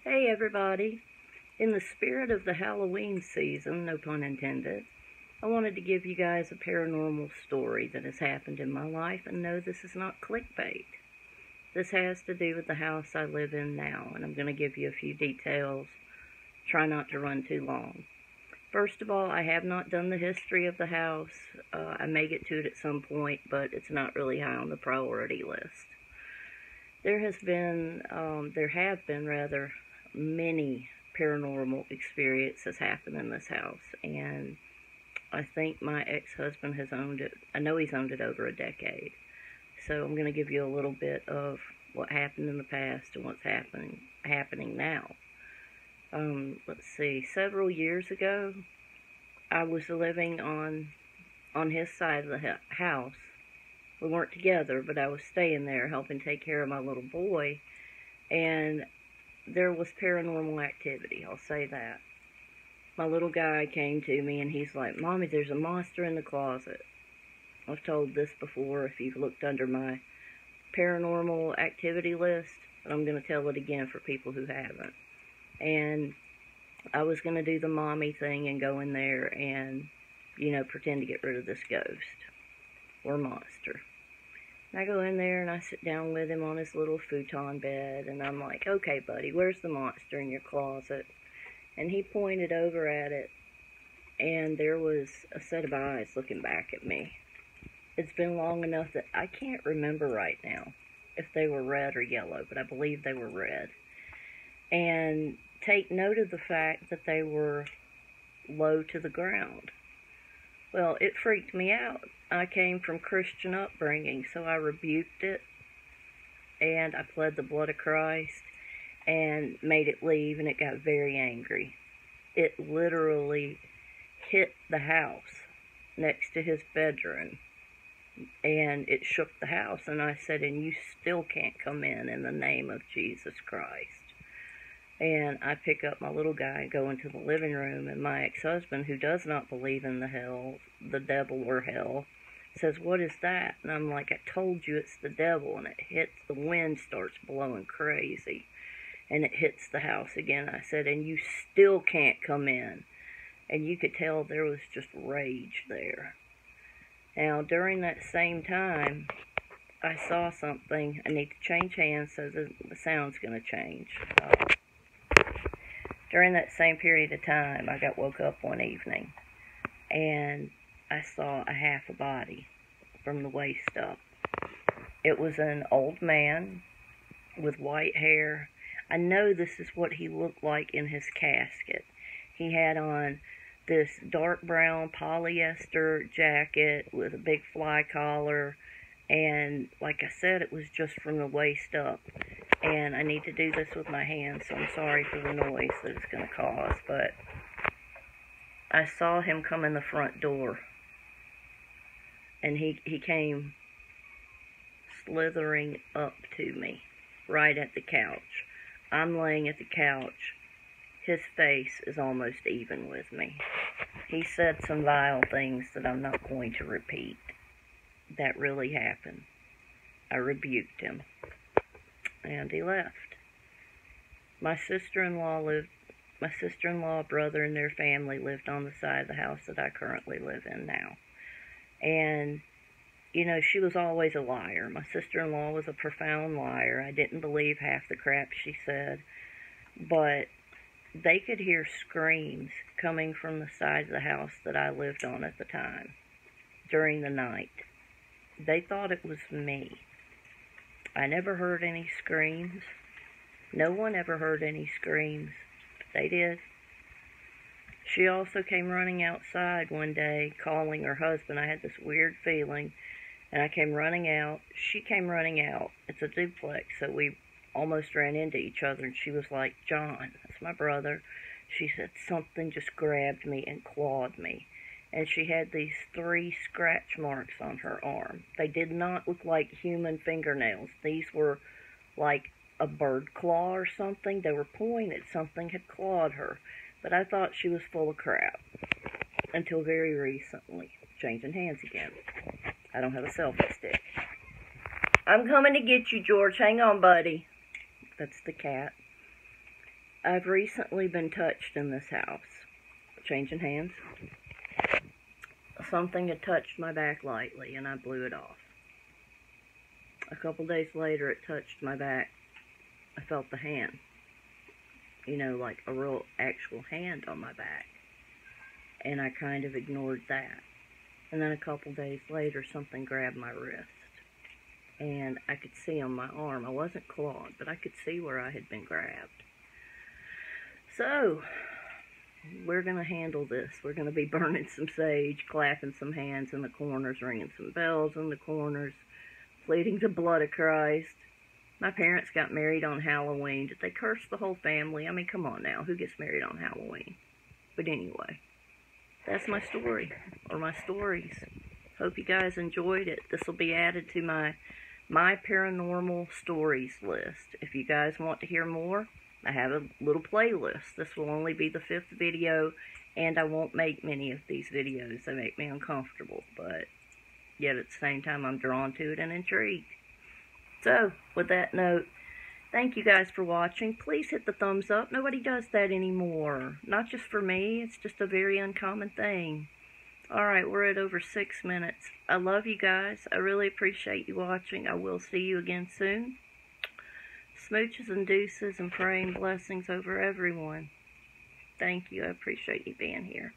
Hey everybody, in the spirit of the Halloween season, no pun intended, I wanted to give you guys a paranormal story that has happened in my life, and no, this is not clickbait. This has to do with the house I live in now, and I'm going to give you a few details. Try not to run too long. First of all, I have not done the history of the house. I may get to it at some point, but it's not really high on the priority list. There have been many paranormal experiences happen in this house, and I think my ex-husband has owned it. I know he's owned it over a decade. So I'm going to give you a little bit of what happened in the past and what's happening now. Let's see. Several years ago, I was living on his side of the house. We weren't together, but I was staying there helping take care of my little boy, and there was paranormal activity, I'll say that. My little guy came to me and he's like, "Mommy, there's a monster in the closet." I've told this before if you've looked under my paranormal activity list, but I'm going to tell it again for people who haven't. And I was going to do the mommy thing and go in there and, pretend to get rid of this ghost or monster. I go in there and I sit down with him on his little futon bed, and I'm like, "Okay, buddy, where's the monster in your closet?" And he pointed over at it, and there was a set of eyes looking back at me. It's been long enough that I can't remember right now if they were red or yellow, but I believe they were red. And take note of the fact that they were low to the ground. Well, it freaked me out. I came from Christian upbringing, so I rebuked it, and I pled the blood of Christ, and made it leave, and it got very angry. It literally hit the house next to his bedroom, and it shook the house, and I said, "And you still can't come in the name of Jesus Christ." And I pick up my little guy and go into the living room, and my ex-husband, who does not believe in the devil or hell, says, "What is that?" And I'm like, "I told you it's the devil." And it hits, the wind starts blowing crazy, and it hits the house again. I said, "And you still can't come in." And you could tell there was just rage there. Now, during that same time, I saw something. I need to change hands so the sound's going to change. During that same period of time, I got woke up one evening, and I saw a half a body from the waist up. It was an old man with white hair. I know this is what he looked like in his casket. He had on this dark brown polyester jacket with a big fly collar, and like I said, it was just from the waist up. And I need to do this with my hands, so I'm sorry for the noise that it's going to cause, but I saw him come in the front door, and he came slithering up to me, right at the couch. I'm laying at the couch. His face is almost even with me. He said some vile things that I'm not going to repeat. That really happened. I rebuked him, and he left. My sister-in-law, brother, and their family lived on the side of the house that I currently live in now. And, she was always a liar. My sister-in-law was a profound liar. I didn't believe half the crap she said. But they could hear screams coming from the side of the house that I lived on at the time during the night. They thought it was me. I never heard any screams. No one ever heard any screams. They did. She also came running outside one day, calling her husband. I had this weird feeling, and I came running out. She came running out. It's a duplex, so we almost ran into each other, and she was like, "John," that's my brother. She said, "Something just grabbed me and clawed me." And she had these 3 scratch marks on her arm. They did not look like human fingernails. These were like a bird claw or something. They were pointed. Something had clawed her. But I thought she was full of crap. Until very recently. Changing hands again. I don't have a selfie stick. "I'm coming to get you, George. Hang on, buddy." That's the cat. I've recently been touched in this house. Changing hands. Something had touched my back lightly, and I blew it off. A couple days later, it touched my back. I felt the hand. You know, like a real actual hand on my back. And I kind of ignored that. And then a couple days later, something grabbed my wrist. And I could see on my arm. I wasn't clawed, but I could see where I had been grabbed. So, we're going to handle this. We're going to be burning some sage, clapping some hands in the corners, ringing some bells in the corners, pleading the blood of Christ. My parents got married on Halloween. Did they curse the whole family? I mean, come on now. Who gets married on Halloween? But anyway, that's my story, or my stories. Hope you guys enjoyed it. This will be added to my paranormal stories list. If you guys want to hear more, I have a little playlist. This will only be the 5th video, and I won't make many of these videos. They make me uncomfortable, but yet at the same time I'm drawn to it and intrigued. So, with that note, thank you guys for watching. Please hit the thumbs up. Nobody does that anymore. Not just for me. It's just a very uncommon thing. Alright, we're at over 6 minutes. I love you guys. I really appreciate you watching. I will see you again soon. Smooches and deuces and praying blessings over everyone. Thank you. I appreciate you being here.